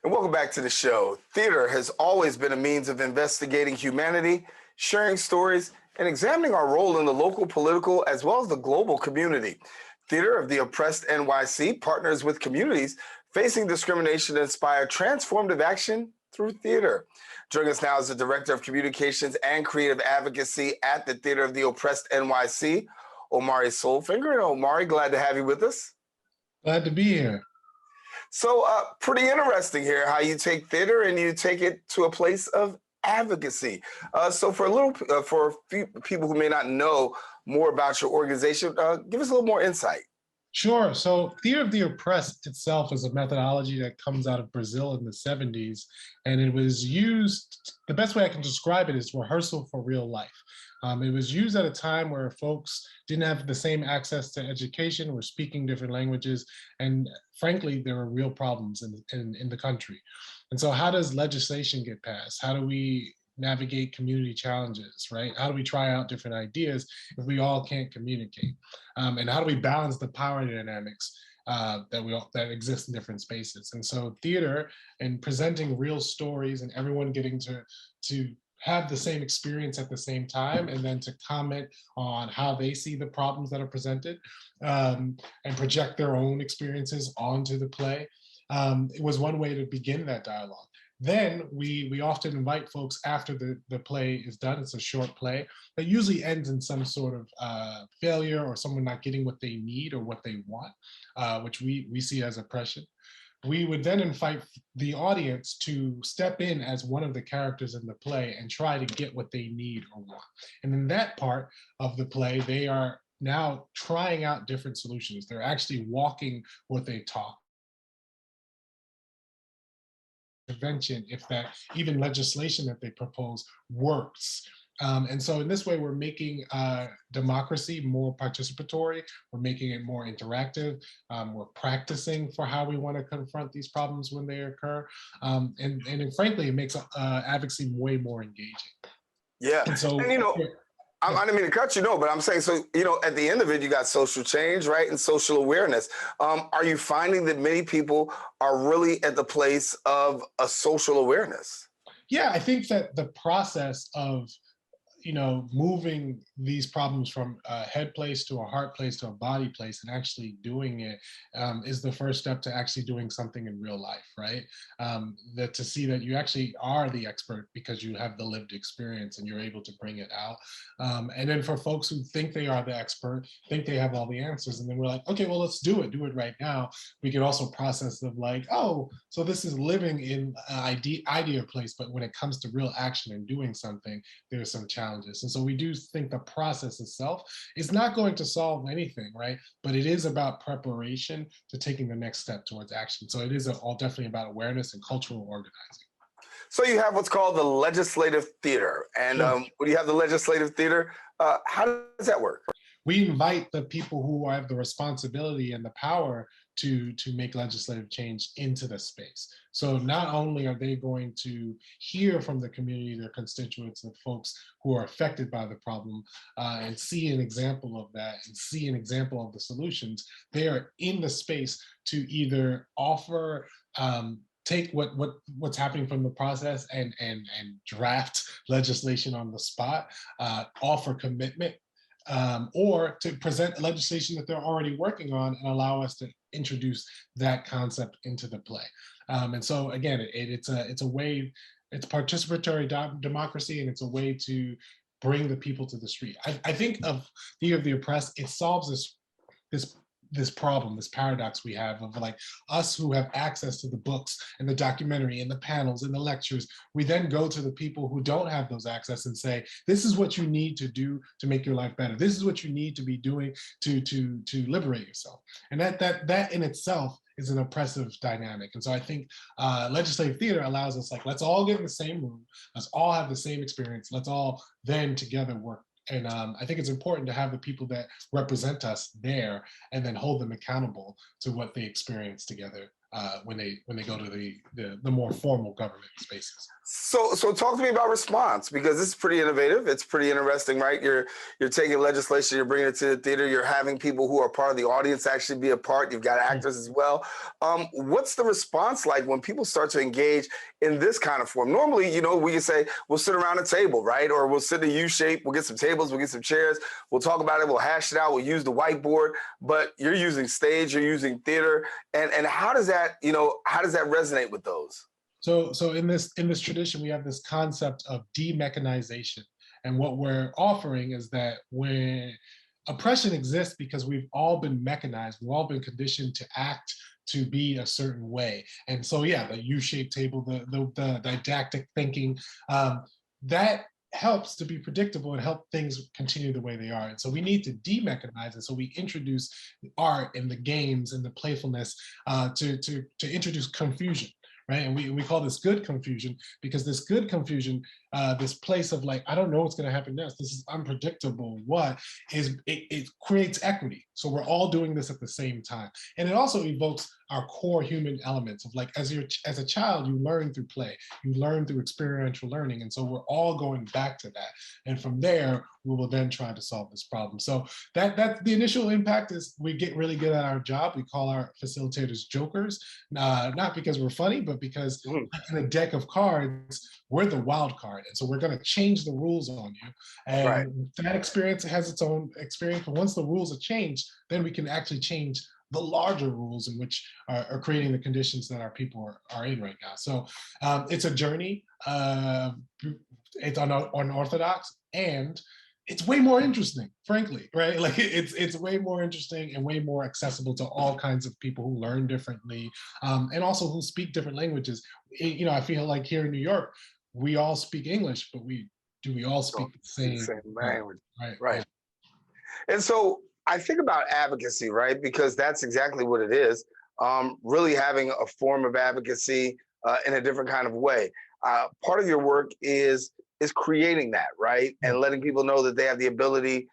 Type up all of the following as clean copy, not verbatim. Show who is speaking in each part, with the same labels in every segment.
Speaker 1: And welcome back to the show. Theater has always been a means of investigating humanity, sharing stories, and examining our role in the local political as well as the global community. Theater of the Oppressed NYC partners with communities facing discrimination to inspire transformative action through theater. Joining us now is the Director of Communications and Creative Advocacy at the Theater of the Oppressed NYC, Omari Soulfinger. And Omari, glad to have you with us.
Speaker 2: Glad to be here.
Speaker 1: So pretty interesting here how you take theater and you take it to a place of advocacy. So for a few people who may not know more about your organization, give us a little more insight.
Speaker 2: Sure. So Theater of the Oppressed itself is a methodology that comes out of Brazil in the 70s. And it was used, the best way I can describe it is rehearsal for real life. It was used at a time where folks didn't have the same access to education, were speaking different languages, and frankly, there were real problems in the country. And so how does legislation get passed? How do we navigate community challenges, right? How do we try out different ideas if we all can't communicate? And how do we balance the power dynamics that exist in different spaces? And so theater and presenting real stories and everyone getting to have the same experience at the same time, and then to comment on how they see the problems that are presented, and project their own experiences onto the play. It was one way to begin that dialogue. Then we often invite folks after the play is done. It's a short play that usually ends in some sort of failure or someone not getting what they need or what they want, which we see as oppression. We would then invite the audience to step in as one of the characters in the play and try to get what they need or want. And in that part of the play, they are now trying out different solutions. They're actually walking what they talk. Intervention, if that even legislation that they propose works. And so in this way, we're making democracy more participatory. We're making it more interactive. We're practicing for how we want to confront these problems when they occur. And frankly, it makes advocacy way more engaging.
Speaker 1: Yeah,
Speaker 2: and so
Speaker 1: I didn't mean to cut you, no, but I'm saying, so, at the end of it, you got social change, right, and social awareness. Are you finding that many people are really at the place of a social awareness?
Speaker 2: Yeah, I think that the process of moving these problems from a head place to a heart place to a body place and actually doing it is the first step to actually doing something in real life, right? That to see that you actually are the expert because you have the lived experience and you're able to bring it out. And then for folks who think they are the expert, think they have all the answers, and then we're like, okay, well, let's do it right now. We can also process of like, oh, so this is living in an idea place, but when it comes to real action and doing something, there's some challenges. And so we do think the process itself is not going to solve anything, right? But it is about preparation to taking the next step towards action. So it is all definitely about awareness and cultural organizing.
Speaker 1: So you have what's called the legislative theater. And
Speaker 2: Sure.
Speaker 1: when you have the legislative theater, how does that work?
Speaker 2: We invite the people who have the responsibility and the power to make legislative change into the space. So not only are they going to hear from the community, their constituents, and folks who are affected by the problem, and see an example of that and see an example of the solutions, they are in the space to either offer take what's happening from the process and draft legislation on the spot, offer commitment, or to present legislation that they're already working on and allow us to introduce that concept into the play. And so again, it's a way, it's participatory democracy, and it's a way to bring the people to the street. I think of Theater of the Oppressed, it solves this problem, this paradox we have of like us who have access to the books and the documentary and the panels and the lectures. We then go to the people who don't have those access and say, this is what you need to do to make your life better. This is what you need to be doing to liberate yourself. And that in itself is an oppressive dynamic. And so I think legislative theater allows us, like, let's all get in the same room. Let's all have the same experience. Let's all then together work. And I think it's important to have the people that represent us there and then hold them accountable to what they experience together when they go to the more formal government spaces.
Speaker 1: So talk to me about response, because this is pretty innovative. It's pretty interesting, right? You're taking legislation, you're bringing it to the theater. You're having people who are part of the audience actually be a part. You've got actors as well. What's the response like when people start to engage in this kind of form? Normally, we can say we'll sit around a table, right? Or we'll sit in a U shape. We'll get some tables. We'll get some chairs. We'll talk about it. We'll hash it out. We'll use the whiteboard. But you're using stage. You're using theater. And how does that resonate with those?
Speaker 2: So in this tradition, we have this concept of demechanization. And what we're offering is that when oppression exists because we've all been mechanized, we've all been conditioned to act, to be a certain way. And so, yeah, the U-shaped table, the didactic thinking, that helps to be predictable and help things continue the way they are. And so we need to demechanize it. So we introduce art and the games and the playfulness to introduce confusion. Right. And we call this good confusion, because this good confusion, this place of like, I don't know what's going to happen next. This is unpredictable. It creates equity. So we're all doing this at the same time. And it also evokes our core human elements of like, as a child, you learn through play, you learn through experiential learning. And so we're all going back to that. And from there, we will then try to solve this problem. So that the initial impact is we get really good at our job. We call our facilitators jokers, not because we're funny, but because in a deck of cards, we're the wild card. And so we're going to change the rules on you. And
Speaker 1: Right.
Speaker 2: that experience has its own experience. But once the rules are changed, then we can actually change the larger rules in which are creating the conditions that our people are in right now. So it's a journey. It's unorthodox, and it's way more interesting, frankly, right? Like it's way more interesting and way more accessible to all kinds of people who learn differently, and also who speak different languages. I feel like here in New York, we all speak English, but we all speak the same
Speaker 1: language,
Speaker 2: right?
Speaker 1: right? And so I think about advocacy, right? Because that's exactly what it is. Really having a form of advocacy in a different kind of way. Part of your work is creating that, right? And letting people know that they have the ability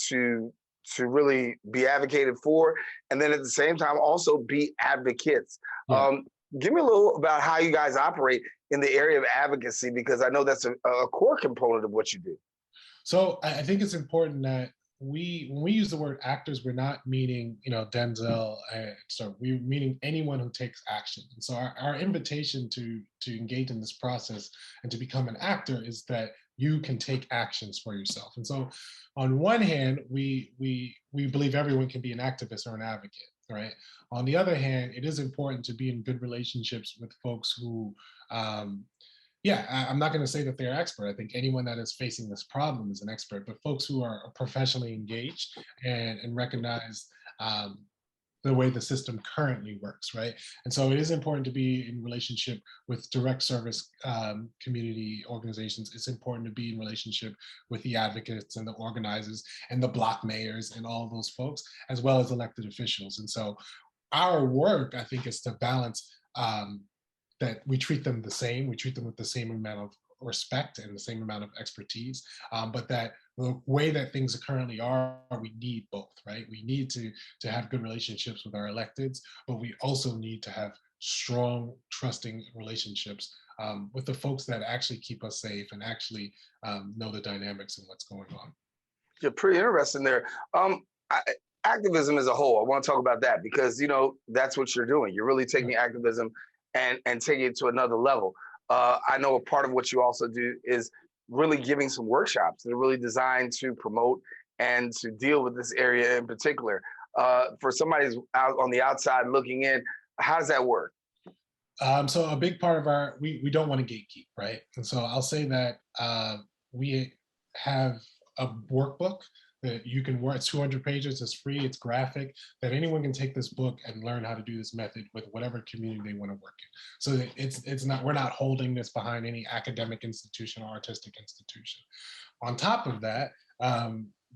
Speaker 1: to really be advocated for, and then at the same time also be advocates.
Speaker 2: Yeah.
Speaker 1: Give me a little about how you guys operate in the area of advocacy, because I know that's a core component of what you do.
Speaker 2: So I think it's important that when we use the word actors, we're not meaning Denzel. So we're meaning anyone who takes action. And so our invitation to engage in this process and to become an actor is that you can take actions for yourself. And so, on one hand, we believe everyone can be an activist or an advocate. Right. On the other hand, it is important to be in good relationships with folks who I'm not going to say that they're expert. I think anyone that is facing this problem is an expert, but folks who are professionally engaged and recognize the way the system currently works, right? And so it is important to be in relationship with direct service community organizations. It's important to be in relationship with the advocates and the organizers and the block mayors and all of those folks, as well as elected officials. And so our work, I think, is to balance that we treat them the same. We treat them with the same amount of respect and the same amount of expertise, but that the way that things currently are, we need both, right? We need to have good relationships with our electeds, but we also need to have strong, trusting relationships with the folks that actually keep us safe and actually know the dynamics and what's going on.
Speaker 1: You're pretty interesting there. Activism as a whole, I want to talk about that, because that's what you're doing. You're really taking activism and taking it to another level. I know a part of what you also do is really giving some workshops that are really designed to promote and to deal with this area in particular. For somebody who's out on the outside looking in, how does that work?
Speaker 2: So a big part of we don't want to gatekeep, right? And so I'll say that we have a workbook that you can work. It's 200 pages. It's free. It's graphic. That anyone can take this book and learn how to do this method with whatever community they want to work in. So it's not, we're not holding this behind any academic institution or artistic institution. On top of that,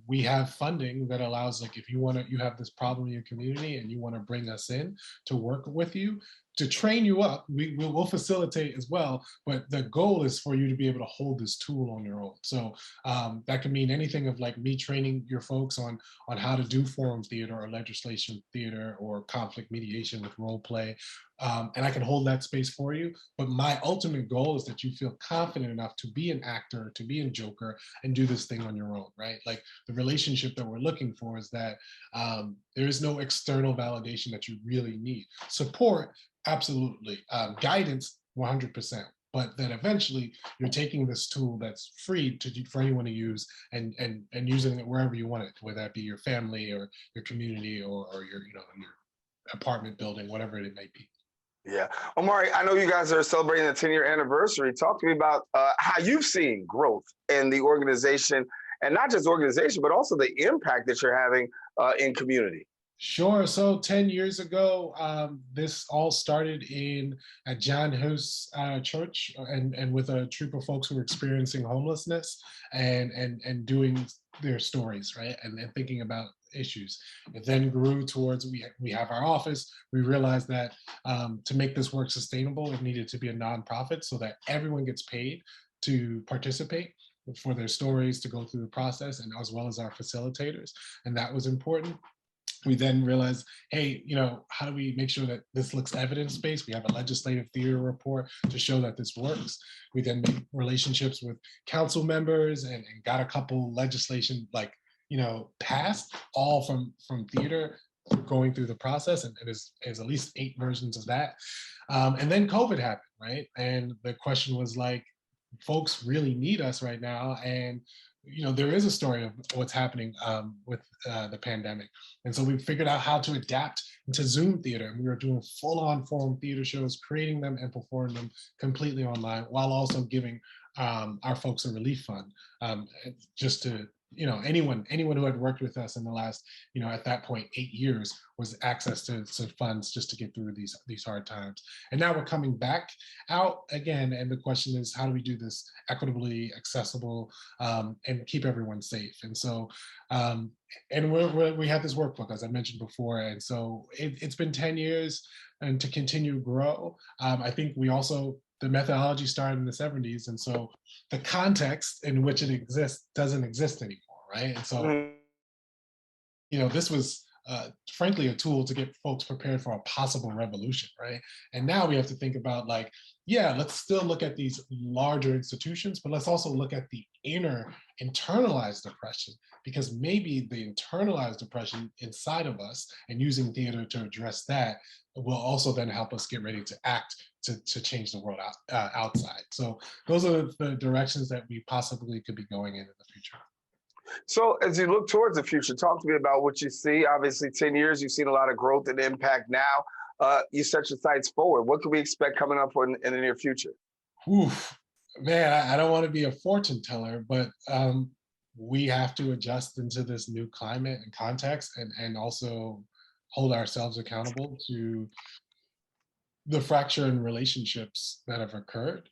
Speaker 2: we have funding that allows, like, if you have this problem in your community and you want to bring us in to work with you, to train you up. We'll facilitate as well, but the goal is for you to be able to hold this tool on your own. So that can mean anything of like me training your folks on how to do forum theater or legislation theater or conflict mediation with role play. And I can hold that space for you. But my ultimate goal is that you feel confident enough to be an actor, to be a joker, and do this thing on your own, right? Like the relationship that we're looking for is that there is no external validation that you really need. Support, absolutely. Guidance, 100%. But then eventually you're taking this tool that's free for anyone to use and using it wherever you want it, whether that be your family or your community or your, your apartment building, whatever it may be.
Speaker 1: Yeah. Omari, I know you guys are celebrating the 10-year anniversary. Talk to me about how you've seen growth in the organization, and not just organization, but also the impact that you're having in community.
Speaker 2: Sure. So 10 years ago, this all started in a John Hus church and with a troop of folks who were experiencing homelessness and doing their stories, right? And thinking about issues. It then grew towards we have our office. We realized that to make this work sustainable, it needed to be a nonprofit so that everyone gets paid to participate for their stories, to go through the process, and as well as our facilitators. And that was important. We then realized, hey, how do we make sure that this looks evidence-based? We have a legislative theater report to show that this works. We then made relationships with council members and got a couple legislation passed, all from theater, going through the process, and there's at least 8 versions of that. And then COVID happened, right? And the question was like, folks really need us right now, and there is a story of what's happening with the pandemic. And so we figured out how to adapt to Zoom theater. And we were doing full-on forum theater shows, creating them and performing them completely online, while also giving our folks a relief fund, just to, anyone who had worked with us in the last, at that point, 8 years, was access to funds just to get through these hard times. And now we're coming back out again. And the question is, how do we do this equitably, accessible, and keep everyone safe? And so, and we have this workbook, as I mentioned before. And so it's been 10 years, and to continue to grow. I think we also, the methodology started in the 70s. And so the context in which it exists doesn't exist anymore, right? And so, this was frankly a tool to get folks prepared for a possible revolution, right? And now we have to think about like, yeah, let's still look at these larger institutions, but let's also look at the inner internalized oppression, because maybe the internalized oppression inside of us, and using theater to address that, will also then help us get ready to act to change the world outside. So those are the directions that we possibly could be going in the future.
Speaker 1: So as you look towards the future, talk to me about what you see. Obviously, 10 years, you've seen a lot of growth and impact now. You set your sights forward. What can we expect coming up in the near future?
Speaker 2: Oof, man, I don't want to be a fortune teller, but we have to adjust into this new climate and context, and also hold ourselves accountable to the fracture in relationships that have occurred,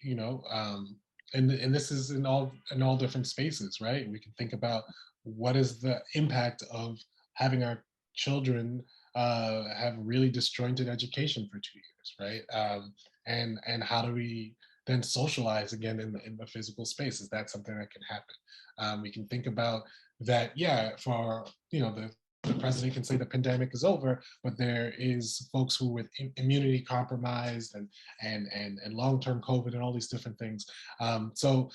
Speaker 2: and this is in all different spaces, right? We can think about what is the impact of having our children have really disjointed education for 2 years, right? And how do we then socialize again in the physical space? Is that something that can happen? We can think about that, yeah, for the president can say the pandemic is over, but there is folks who with immunity compromised and long-term COVID and all these different things. So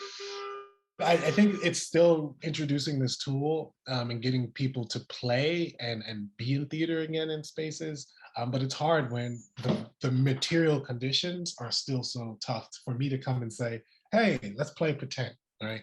Speaker 2: I think it's still introducing this tool and getting people to play and be in theater again in spaces. But it's hard when the material conditions are still so tough for me to come and say, hey, let's play pretend. Right.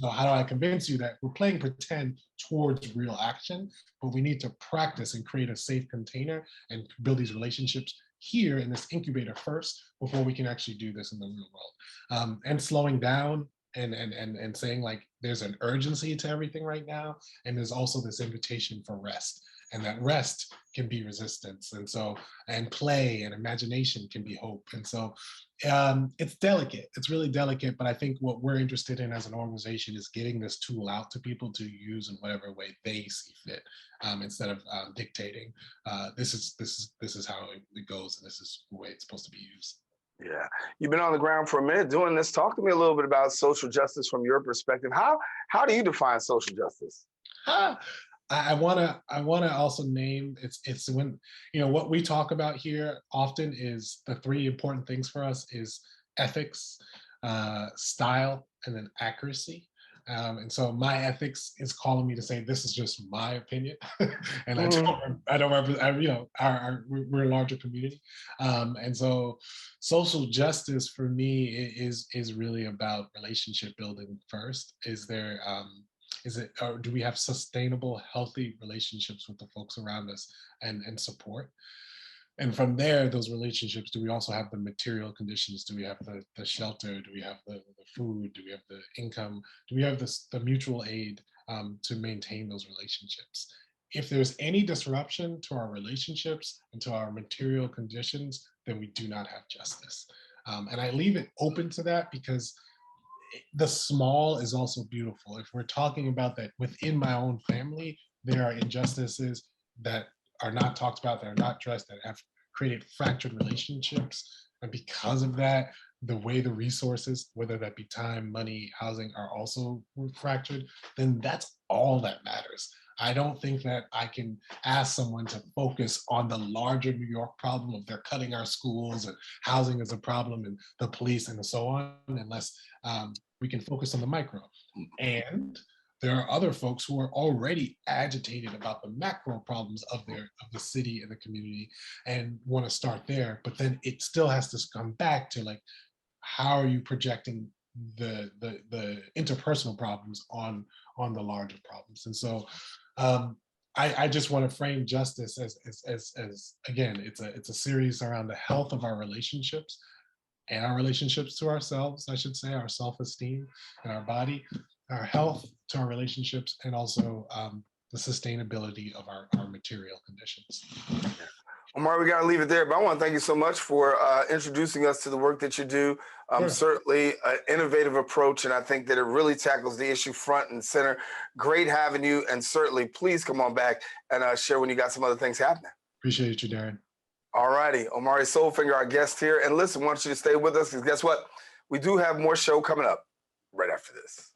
Speaker 2: So how do I convince you that we're playing pretend towards real action, but we need to practice and create a safe container and build these relationships here in this incubator first before we can actually do this in the real world. And slowing down and saying like there's an urgency to everything right now, and there's also this invitation for rest. and that rest can be resistance. And so, and play and imagination can be hope. And so it's delicate. It's really delicate. But I think what we're interested in as an organization is getting this tool out to people to use in whatever way they see fit, instead of dictating. This is how it goes, and this is the way it's supposed to be used.
Speaker 1: Yeah, you've been on the ground for a minute doing this. Talk to me a little bit about social justice from your perspective. How do you define social justice?
Speaker 2: I wanna also name it's when, what we talk about here often is the three important things for us is ethics, style, and then accuracy. And so my ethics is calling me to say this is just my opinion, and I don't represent. We're a larger community, and so social justice for me is really about relationship building first. Or do we have sustainable, healthy relationships with the folks around us and support? And from there, those relationships, do we also have the material conditions? Do we have the shelter? Do we have the food? Do we have the income? Do we have the mutual aid to maintain those relationships? If there's any disruption to our relationships and to our material conditions, then we do not have justice. And I leave it open to that because the small is also beautiful. If we're talking about that within my own family, there are injustices that are not talked about, that are not addressed, that have created fractured relationships. And because of that, the way the resources, whether that be time, money, housing, are also fractured, then that's all that matters. I don't think that I can ask someone to focus on the larger New York problem of they're cutting our schools and housing is a problem and the police and so on, unless we can focus on the micro. And there are other folks who are already agitated about the macro problems of the city and the community and want to start there. But then it still has to come back to like, how are you projecting the interpersonal problems on the larger problems? And so I just want to frame justice as again, it's a series around the health of our relationships and our relationships to ourselves, I should say, our self-esteem and our body, our health to our relationships, and also the sustainability of our material conditions.
Speaker 1: Omar, we got to leave it there, but I want to thank you so much for introducing us to the work that you do.
Speaker 2: Sure.
Speaker 1: Certainly an innovative approach, and I think that it really tackles the issue front and center. Great having you, and certainly please come on back and share when you got some other things happening.
Speaker 2: Appreciate you, Daren.
Speaker 1: All righty, Omari Soulfinger, our guest here. And listen, I want you to stay with us because guess what? We do have more show coming up right after this.